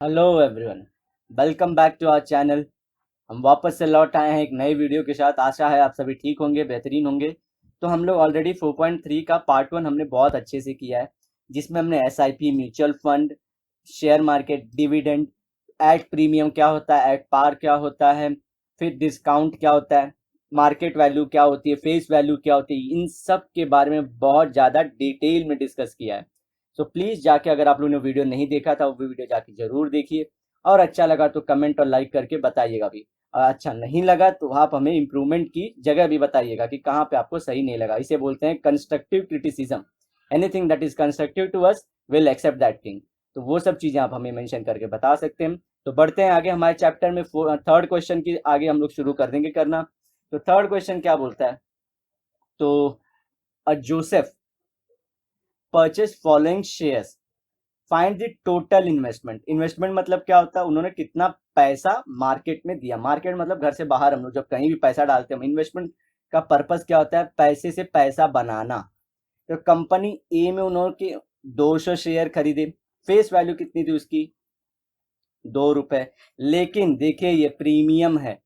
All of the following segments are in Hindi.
Hello everyone, welcome back to our channel. हम वापस से लौट आए हैं एक नई वीडियो के साथ। आशा है आप सभी ठीक होंगे, बेहतरीन होंगे। तो हम लोग ऑलरेडी 4.3 का पार्ट 1 हमने बहुत अच्छे से किया है, जिसमें हमने SIP, mutual fund, share market, dividend, at premium क्या होता है, एट पार क्या होता है, फिर डिस्काउंट क्या होता है, मार्केट वैल्यू क्या होती है, फेस वैल्यू क्या होती है, इन सब के बारे में बहुत ज़्यादा डिटेल में डिस्कस किया है। तो प्लीज़ जाके, अगर आप लोगों ने वीडियो नहीं देखा था, वो वीडियो जाके ज़रूर देखिए। और अच्छा लगा तो कमेंट और लाइक करके बताइएगा भी, और अच्छा नहीं लगा तो आप हमें इम्प्रूवमेंट की जगह भी बताइएगा कि कहाँ पे आपको सही नहीं लगा। इसे बोलते हैं constructive criticism. Anything that is constructive to us, will accept that thing. तो वो सब चीज़ें आप हमें मेंशन करके बता सकते हैं। तो बढ़ते हैं आगे हमारे चैप्टर में। थर्ड क्वेश्चन की आगे हम लोग शुरू कर देंगे करना। तो थर्ड क्वेश्चन क्या बोलता है? तो Joseph purchase following shares, find the total investment. Investment मतलब क्या होता है? उन्होंने कितना पैसा मार्केट में दिया। मार्केट मतलब घर से बाहर, हम लोग जब कहीं भी पैसा डालते हैं। इन्वेस्टमेंट का पर्पस क्या होता है? पैसे से पैसा बनाना। तो कंपनी ए में उन्होंने 200 शेयर खरीदे। फेस वैल्यू कितनी थी उसकी? 2 रुपए। लेकिन देखिए, ये प्रीमियम है,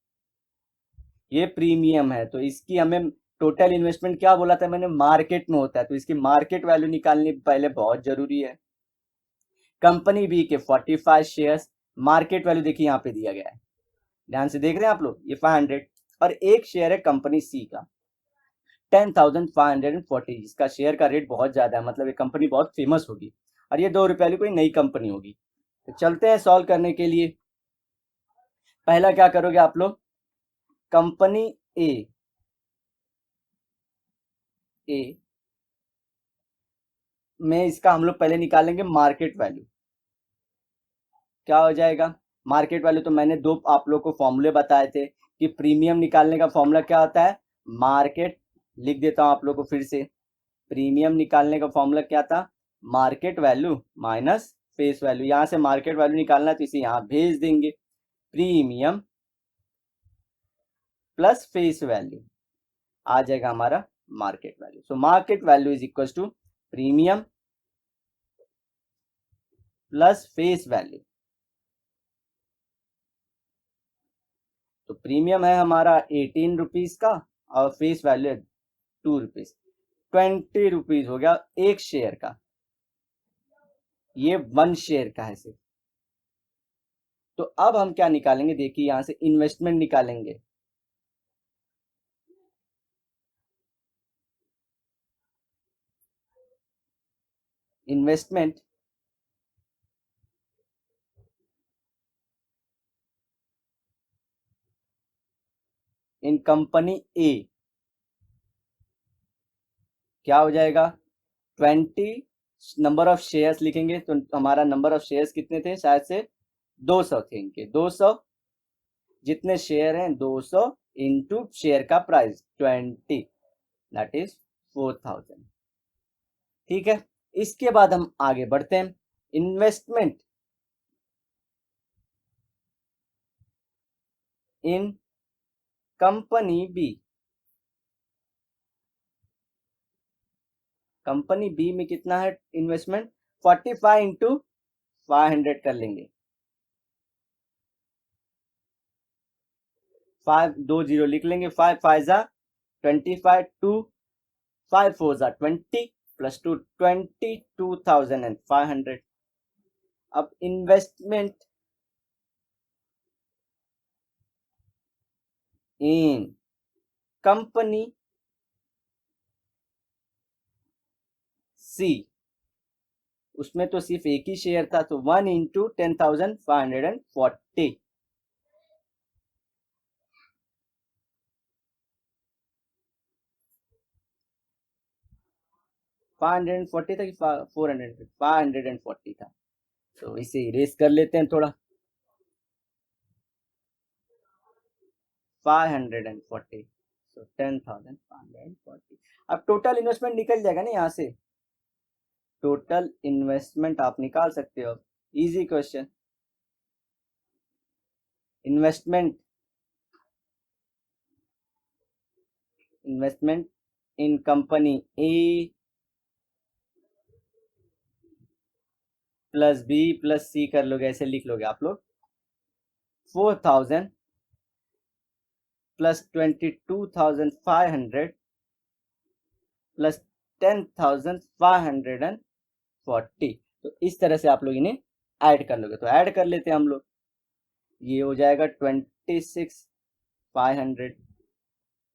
ये प्रीमियम है, तो इसकी हमें टोटल इन्वेस्टमेंट क्या बोला था मैंने? मार्केट में होता है, तो इसकी मार्केट वैल्यू निकालनी पहले बहुत जरूरी है। कंपनी बी के 45 शेयर्स, मार्केट वैल्यू देखिए यहाँ पे दिया गया है, ध्यान से देख रहे हैं आप लोग, ये 500। और एक शेयर है कंपनी सी का 10,540, जिसका शेयर का रेट बहुत ज्यादा है, मतलब ये कंपनी बहुत फेमस होगी। और ये 2 रुपये वाली कोई नई कंपनी होगी। तो चलते हैं सॉल्व करने के लिए। पहला क्या करोगे आप लोग? कंपनी ए ए में इसका हम लोग पहले निकालेंगे मार्केट वैल्यू। क्या हो जाएगा? मार्केट वैल्यू तो मैंने दो आप लोग को फॉर्मूले बताए थे कि प्रीमियम निकालने का फॉर्मूला क्या होता है? मार्केट, लिख देता हूं आप लोग को फिर से। प्रीमियम निकालने का फॉर्मूला क्या था? Market value minus face value. यहां से मार्केट वैल्यू निकालना है तो इसे यहां भेज देंगे। प्रीमियम प्लस फेस वैल्यू आ जाएगा हमारा market value. So market value is equal to premium plus face value. तो प्रीमियम है हमारा 18 रुपीज का, और फेस वैल्यू है 2 रुपीज। 20 रुपीज हो गया एक शेयर का। ये 1 शेयर का है सिर्फ। तो अब हम क्या निकालेंगे? देखिए, यहां से इन्वेस्टमेंट निकालेंगे। इन्वेस्टमेंट इन कंपनी ए क्या हो जाएगा? 20 नंबर ऑफ शेयर्स लिखेंगे, तो हमारा नंबर ऑफ शेयर्स कितने थे? शायद से 200 थे इनके। 200, जितने शेयर हैं 200 इंटू शेयर का प्राइस 20, दैट इज 4000। ठीक है, इसके बाद हम आगे बढ़ते हैं। Investment in company B. Company B में कितना है इन्वेस्टमेंट? 45 इंटू 500 कर लेंगे। 5 2 0 लिख लेंगे। 5 5 जा 25, 5 4 जा 20, प्लस 22,500। अब इन्वेस्टमेंट इन कंपनी सी, उसमें तो सिर्फ एक ही शेयर था, तो 1 इंटू 10,540। 540 था कि 400? 540 था। तो इसे इरेज कर लेते हैं थोड़ा। 540, तो 10,540। अब टोटल इन्वेस्टमेंट निकल जाएगा ना यहाँ से। टोटल इन्वेस्टमेंट आप निकाल सकते हो। Easy question. Investment investment in company A plus B plus C कर लोगे, ऐसे लिख लोगे आप लोग। 4000 प्लस 22,500 प्लस 10,540। तो इस तरह से आप लोग इन्हें ऐड कर लोगे। तो ऐड कर लेते हैं हम लोग। ये हो जाएगा 26,500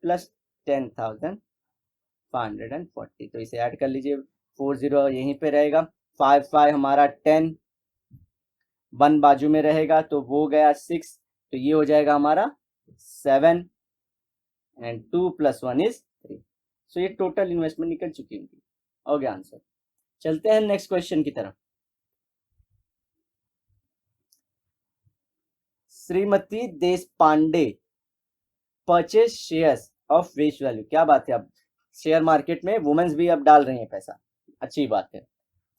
प्लस 10,540। तो इसे ऐड कर लीजिए। 40 यहीं पे रहेगा, 5 हमारा 10, 1 बाजू में रहेगा तो वो गया 6। तो ये हो जाएगा हमारा 7 एंड 2 प्लस 1 इज 3। सो ये टोटल इन्वेस्टमेंट निकल चुकी है। हो गया आंसर। चलते हैं नेक्स्ट क्वेश्चन की तरफ। Shrimati Deshpande purchase shares of face value. क्या बात है, अब शेयर मार्केट में वुमेन्स भी अब डाल रही हैं पैसा, अच्छी बात है।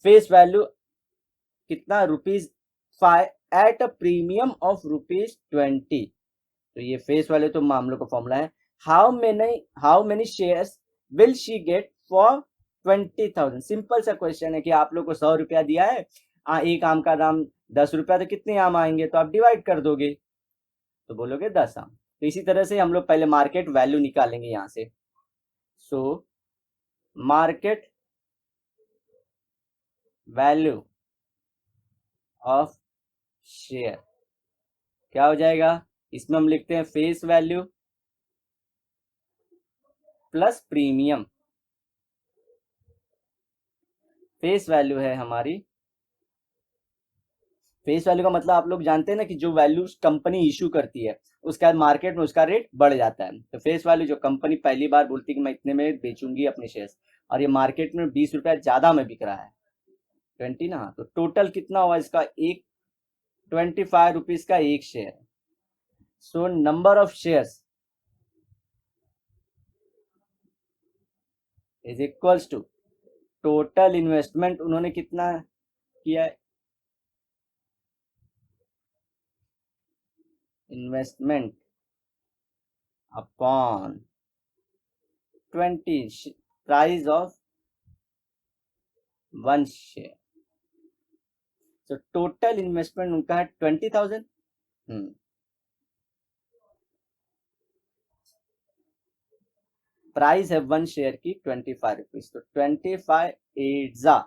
फेस वैल्यू कितना, ₹5 एट अ प्रीमियम ऑफ ₹20। तो ये फेस वैल्यू तो मामलों का फॉर्मूला है। How many shares will she get for 20,000। Simple सा क्वेश्चन है कि आप लोग को 100 रुपया दिया है, एक आम का दाम 10 रुपया, तो कितने आम आएंगे, तो आप डिवाइड कर दोगे तो बोलोगे 10 आम। तो इसी तरह से हम लोग पहले मार्केट वैल्यू निकालेंगे यहां से। सो मार्केट वैल्यू ऑफ शेयर क्या हो जाएगा, इसमें हम लिखते हैं face value plus premium. Face value है हमारी, फेस वैल्यू का मतलब आप लोग जानते हैं ना कि जो वैल्यू कंपनी इशू करती है उसके बाद मार्केट में उसका रेट बढ़ जाता है। तो फेस वैल्यू जो कंपनी पहली बार बोलती है कि मैं इतने में बेचूंगी अपने शेयर्स, और ये मार्केट में 20 रुपया ज्यादा में बिक रहा है, 20 ना, तो टोटल कितना हुआ इसका, एक 25 रुपीज का एक share. So number of shares is equals to total investment उन्होंने कितना किया है, investment upon 20 price of 1 share. तो टोटल इन्वेस्टमेंट उनका है 20,000। प्राइस है 1 शेयर की 25 रुपीज, तो 25 8 जा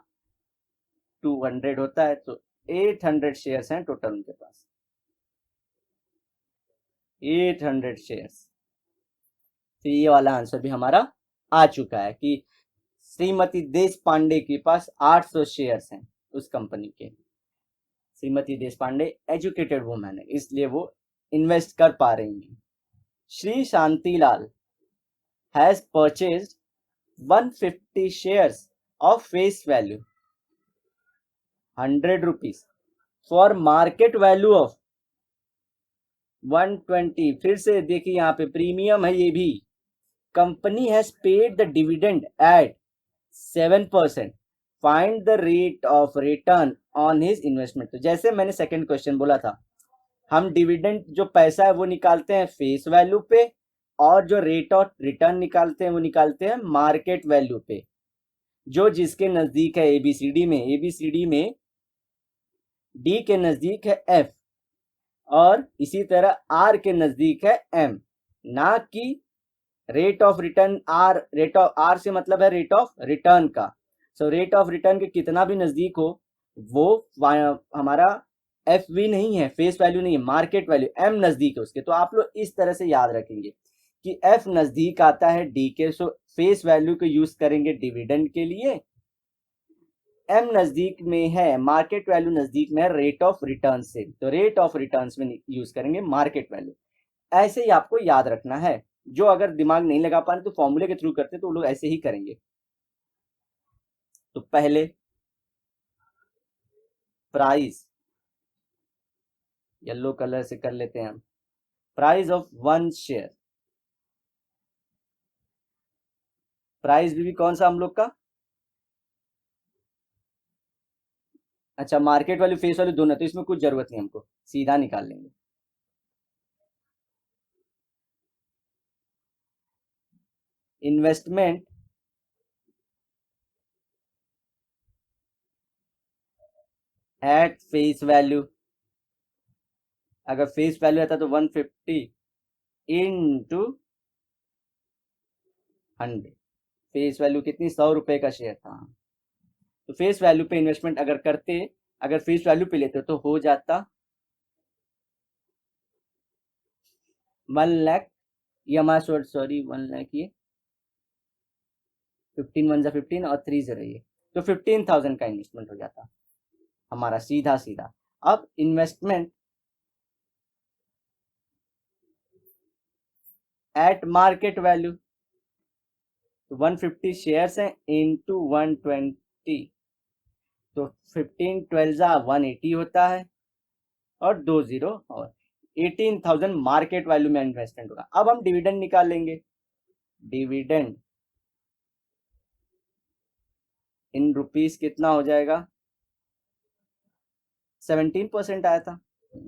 200 होता है, तो 800 शेयर्स हैं टोटल उनके पास, 800 शेयर्स। तो ये वाला आंसर भी हमारा आ चुका है कि श्रीमती देश पांडे के पास 800 शेयर्स हैं उस कंपनी के। श्रीमती देश पांडे एजुकेटेड वुमेन है, इसलिए वो इन्वेस्ट कर पा रही हैं। Shri Shantilal has purchased 150 shares of face value 100 rupees for market value of 120। फिर से देखिए यहाँ पे प्रीमियम है ये भी। Company has paid the dividend at 7%, find the rate of return on his investment. तो जैसे मैंने सेकंड क्वेश्चन बोला था, हम डिविडेंड जो पैसा है वो निकालते हैं फेस वैल्यू पे, और जो रेट ऑफ रिटर्न निकालते हैं वो निकालते हैं मार्केट वैल्यू पे, जो जिसके नजदीक है। एबीसीडी में डी के नजदीक है एफ, और इसी तरह आर के नजदीक है एम, ना कि rate of return R. Rate of R से मतलब है रेट ऑफ रिटर्न का। सो रेट ऑफ रिटर्न के कितना भी नजदीक हो वो हमारा एफ वी नहीं है, फेस वैल्यू नहीं है, मार्केट वैल्यू एम नजदीक है उसके। तो आप लोग इस तरह से याद रखेंगे कि एफ नजदीक आता है डी के, सो फेस वैल्यू को यूज करेंगे डिविडेंड के लिए। एम नजदीक में है, मार्केट वैल्यू नजदीक में है रेट ऑफ रिटर्न से, तो रेट ऑफ रिटर्न में यूज करेंगे मार्केट वैल्यू। ऐसे ही आपको याद रखना है। जो अगर दिमाग नहीं लगा पाए तो फॉर्मूले के थ्रू करते तो वो लोग ऐसे ही करेंगे। तो पहले प्राइस येलो कलर से कर लेते हैं हम, प्राइस ऑफ 1 शेयर। प्राइस भी कौन सा हम लोग का, अच्छा मार्केट वैल्यू फेस वैल्यू दोनों, तो इसमें कुछ जरूरत नहीं, हमको सीधा निकाल लेंगे। इन्वेस्टमेंट एट फेस वैल्यू, अगर फेस वैल्यू आता तो 150 इंटू 100, फेस वैल्यू कितनी, 100 रुपए का शेयर था। तो फेस वैल्यू पे इन्वेस्टमेंट अगर करते, अगर फेस वैल्यू पे लेते तो हो जाता 1 लाख, ये हमारा सॉरी 1 लाख, ये 15 1 15 और 3 0 ये, तो 15,000 का इन्वेस्टमेंट हो जाता हमारा सीधा सीधा। अब इन्वेस्टमेंट एट मार्केट वैल्यू, तो 150 शेयर्स हैं इंटू 120, तो 15 12 180 होता है और 2 0 और 18,000 मार्केट वैल्यू में इन्वेस्टमेंट होगा। अब हम डिविडेंड निकाल लेंगे। डिविडेंड इन रुपीस कितना हो जाएगा, 17% आया था,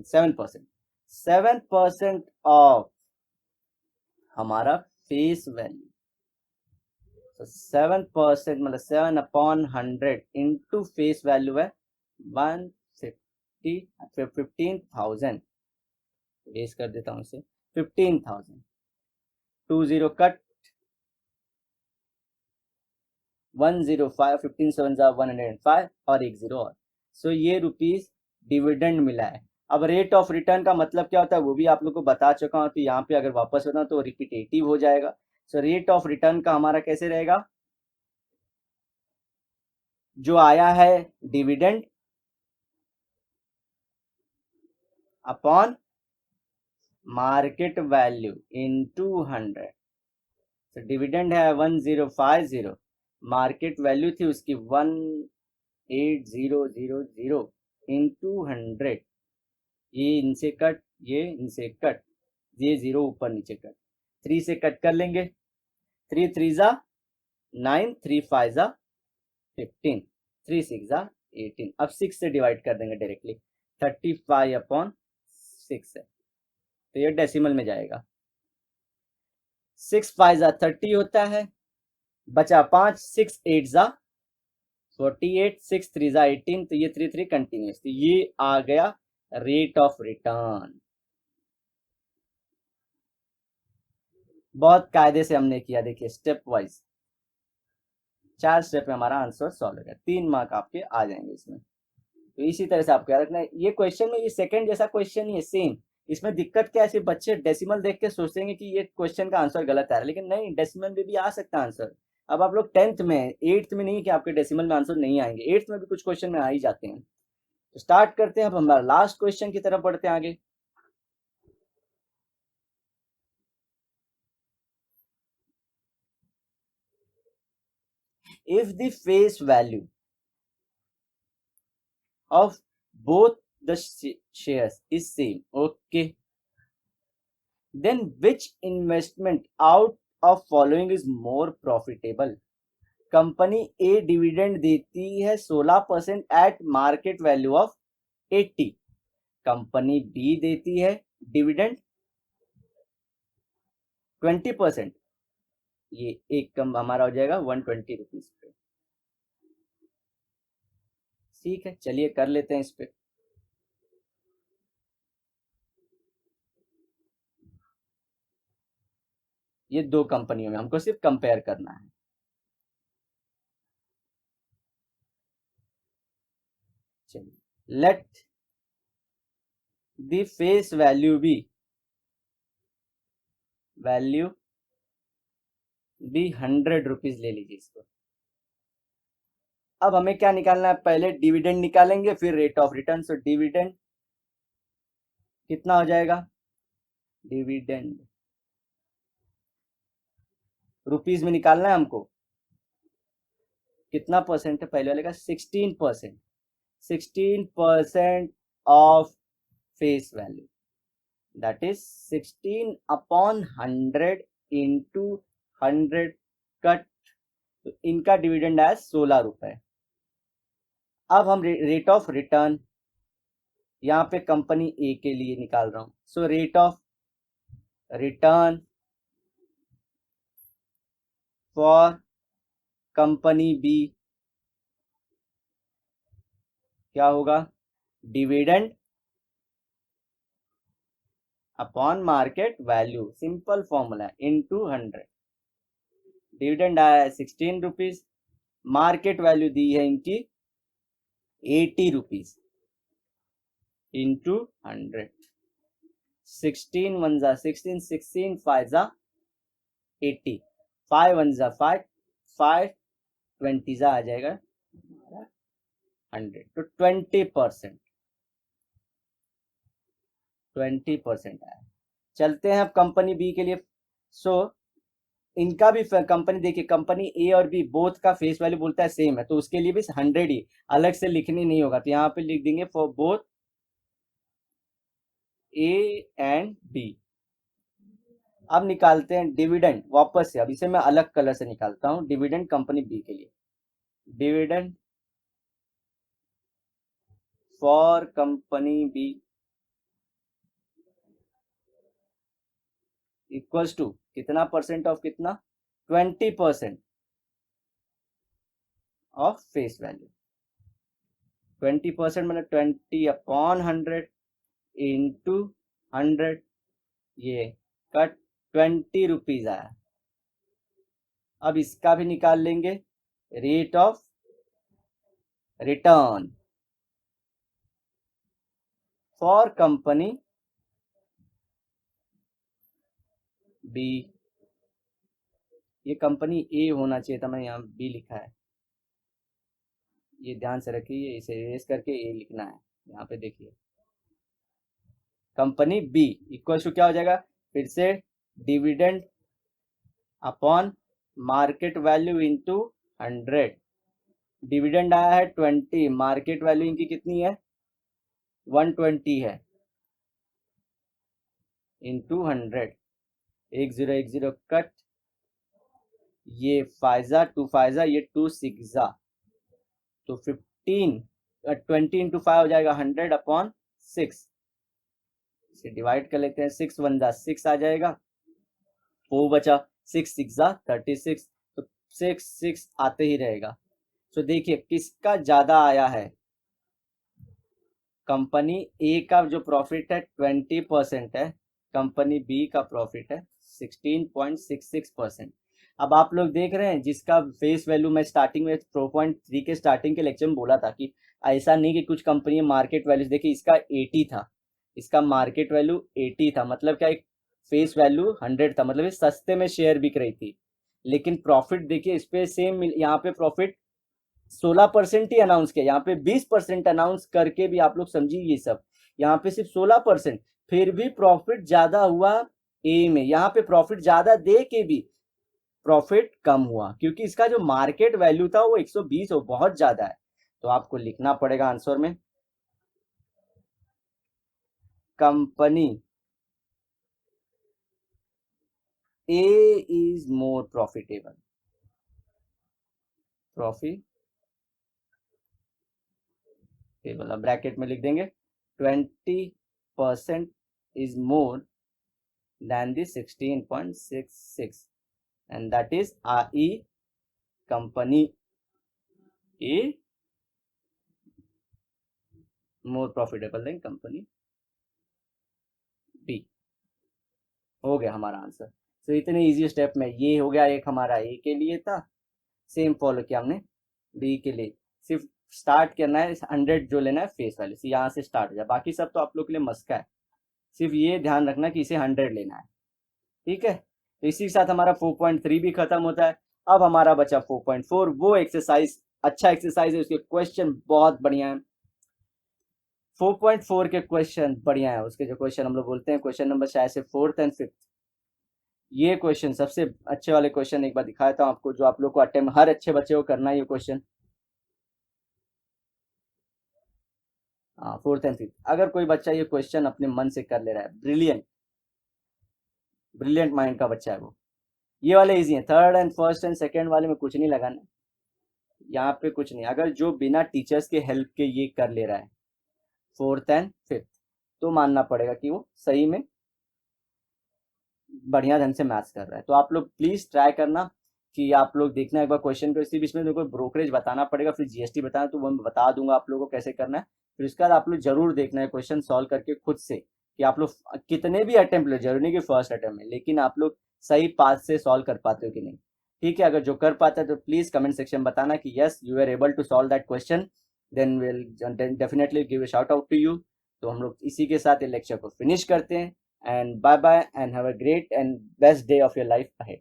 7%, 7% ऑफ हमारा फेस वैल्यू, तो 7% मतलब 7/100 इंटू फेस वैल्यू है 150, 15,000, रेस कर देता हूँ इसे, 15,000, 20 कट, 105, 15 7 105 और 1 0 और, सो ये रुपीस डिविडेंड मिला है। अब रेट ऑफ रिटर्न का मतलब क्या होता है वो भी आप लोग को बता चुका हूँ, तो यहाँ पे अगर वापस होना तो रिपीटेटिव हो जाएगा। सो रेट ऑफ रिटर्न का हमारा कैसे रहेगा, जो आया है dividend upon market value into 100, तो डिविडेंड है 1050, मार्केट वैल्यू थी उसकी 18000 इंटू 100, ये इनसे कट, ये इनसे कट, ये 0 ऊपर नीचे कट, 3 से कट कर लेंगे, 3 3 जा 9, 3 5 जा 15, 3 6 जा 18, अब 6 से डिवाइड कर देंगे डायरेक्टली, 35/6 है, तो ये डेसिमल में जाएगा, 6 5 जा 30 होता है, बचा 5, 6 8 जा 48, 6 3 जा 18, तो ये 3 3 कंटिन्यूस, तो ये आ गया रेट ऑफ रिटर्न। बहुत कायदे से हमने किया, देखिए स्टेप वाइज 4 स्टेप में हमारा आंसर सॉल्व हो गया, 3 मार्क आपके आ जाएंगे इसमें। तो इसी तरह से आपको याद रखना है, ये क्वेश्चन में ये सेकंड जैसा क्वेश्चन ही है सेम, इसमें दिक्कत क्या है, सिर्फ बच्चे डेसिमल देख के सोचेंगे कि ये क्वेश्चन का आंसर गलत है, लेकिन नहीं, डेसिमल में भी आ सकता है आंसर। अब आप लोग 10th में, 8th में नहीं कि आपके डेसिमल में आंसर नहीं आएंगे, 8th में भी कुछ क्वेश्चन में आ ही जाते हैं। तो स्टार्ट करते हैं, अब हमारा लास्ट क्वेश्चन की तरफ बढ़ते हैं आगे। If the face value of both the shares is same, okay, then which investment out of following is more profitable? Company A dividend देती है 16% at market value of 80, company B देती है डिविडेंड 20%, ये एक कम हमारा हो जाएगा 120 रुपीज पे। ठीक है, चलिए कर लेते हैं इस पे। ये दो कंपनियों में हमको सिर्फ कंपेयर करना है। चलिए, let the face value B, value भी 100 रुपीज ले लीजिए इसको। अब हमें क्या निकालना है, पहले डिविडेंड निकालेंगे फिर rate of return. So dividend कितना हो जाएगा, डिविडेंड रुपीज में निकालना है हमको, कितना परसेंट है पहले वाले का, 16%, 16% of face value, that is 16/100 into 100 cut, तो इनका डिविडेंड आया 16 रुपए। अब हम रेट ऑफ रिटर्न यहाँ पे कंपनी ए के लिए निकाल रहा हूं। So rate of return for company B क्या होगा, dividend upon market value, simple formula है, इनटू 100। डिविडेंड आया है 16 रुपीज, मार्केट वैल्यू दी है इनकी 80 रुपीज, इंटू 100। 16 1 जा 16, 16 5 जा 80, 5 1 जा 5, 5 20 जा आ जाएगा 100। तो 20%, 20% आया। चलते हैं अब कंपनी बी के लिए। सो इनका भी कंपनी देखिए, कंपनी ए और बी बोथ का फेस वैल्यू बोलता है सेम है, तो उसके लिए भी 100 ही, अलग से लिखनी नहीं होगा। तो यहाँ पे लिख देंगे for both A and B. अब निकालते हैं डिविडेंड वापस से, अब इसे मैं अलग कलर से निकालता हूं। डिविडेंड कंपनी बी के लिए, dividend for company B equals to कितना परसेंट ऑफ कितना, 20% ऑफ फेस वैल्यू। 20% मतलब 20 अपॉन 100 इंटू 100, ये कट 20 रुपीज आया। अब इसका भी निकाल लेंगे, rate of return for company B. ये कंपनी ए होना चाहिए था, मैं यहाँ बी लिखा है, ये ध्यान से रखिए, इसे इरेज करके ए लिखना है। यहाँ पे देखिए कंपनी बी इक्वल टू क्या हो जाएगा, फिर से dividend upon market value into 100। डिविडेंड आया है 20, मार्केट वैल्यू इनकी कितनी है 120 है, इंटू 100। 1010 कट, ये 5 2 5 ये 2 6 तो 15, 20 इंटू 5 हो जाएगा 100 अपॉन 6। इसे डिवाइड कर लेते हैं, 6 1 जा 6 आ जाएगा, 4 बचा, 6 6 जा 36, तो 6 6 आते ही रहेगा। तो देखिए किसका ज्यादा आया है, कंपनी ए का जो प्रॉफिट है 20% है, कंपनी बी का प्रॉफिट है 16.66%। अब आप लोग देख रहे हैं जिसका फेस वैल्यू मैं स्टार्टिंग में 4.3 के स्टार्टिंग के लेक्चर में बोला था कि ऐसा नहीं कि कुछ कंपनी मार्केट वैल्यू, देखिए इसका 80 था, इसका मार्केट वैल्यू 80 था, मतलब क्या एक फेस वैल्यू 100 था, मतलब ये सस्ते में शेयर बिक रही थी। लेकिन प्रॉफिट देखिए इस पे सेम, यहाँ पे प्रॉफिट 16% ही अनाउंस किया, यहाँ पे 20% अनाउंस करके भी आप लोग समझिए ये सब, यहाँ पे सिर्फ 16%, फिर भी प्रॉफिट ज्यादा हुआ ए में। यहाँ पे प्रॉफिट ज्यादा दे के भी प्रॉफिट कम हुआ, क्योंकि इसका जो मार्केट वैल्यू था वो 120 हो, बहुत ज्यादा है। तो आपको लिखना पड़ेगा आंसर में, company A is more profitable, profitable, अब ब्रैकेट में लिख देंगे 20% is more than the 16.66, and that is i.e. company A more profitable than company B। हो गया हमारा आंसर। तो इतने इजी स्टेप में ये हो गया, एक हमारा ए के लिए था, सेम फॉलो किया हमने बी के लिए। सिर्फ स्टार्ट करना है 100 जो लेना है फेस वैल्यू से, यहाँ से स्टार्ट हो जाए, बाकी सब तो आप लोग के लिए मस्का है, सिर्फ ये ध्यान रखना कि इसे 100 लेना है, ठीक है। तो इसी के साथ हमारा 4.3 भी खत्म होता है। अब हमारा बचा 4.4, वो एक्सरसाइज अच्छा एक्सरसाइज है, उसके क्वेश्चन बहुत बढ़िया है। 4.4 के क्वेश्चन बढ़िया है, उसके जो क्वेश्चन हम लोग बोलते हैं क्वेश्चन नंबर शायद से 4th एंड 5th, ये क्वेश्चन सबसे अच्छे वाले क्वेश्चन एक बार दिखाया था आपको, जो आप लोग को अटेम्प्ट हर अच्छे बच्चे को करना है ये क्वेश्चन। हाँ 4th एंड 5th, अगर कोई बच्चा ये क्वेश्चन अपने मन से कर ले रहा है, ब्रिलियंट ब्रिलियंट माइंड का बच्चा है वो, ये वाले इजी है। 3rd and 1st and 2nd वाले में कुछ नहीं लगाना, यहाँ पे कुछ नहीं। अगर जो बिना टीचर्स के हेल्प के ये कर ले रहा है 4th एंड 5th, तो मानना पड़ेगा कि वो सही में बढ़िया ढंग से मैथ्स कर रहा है। तो आप लोग प्लीज ट्राई करना, कि आप लोग देखना एक बार क्वेश्चन को, इसी बीच में मेरे को ब्रोकरेज बताना पड़ेगा, फिर जीएसटी बताना, तो वो मैं बता दूंगा आप लोगों को कैसे करना है। फिर उसके बाद आप लोग जरूर देखना है क्वेश्चन सॉल्व करके खुद से, कि आप लोग कितने भी अटेम्प्ट ले, जरूरी नहीं कि फर्स्ट अटेम्प्ट में, लेकिन आप लोग सही पाथ से सॉल्व कर पाते हो कि नहीं। ठीक है, अगर जो कर पाता है तो प्लीज कमेंट सेक्शन बताना कि yes you are able to solve that question, then will definitely give a shout out to you. तो हम लोग इसी के साथ ये लेक्चर को फिनिश करते हैं, and bye bye and have a great and best day of your life ahead.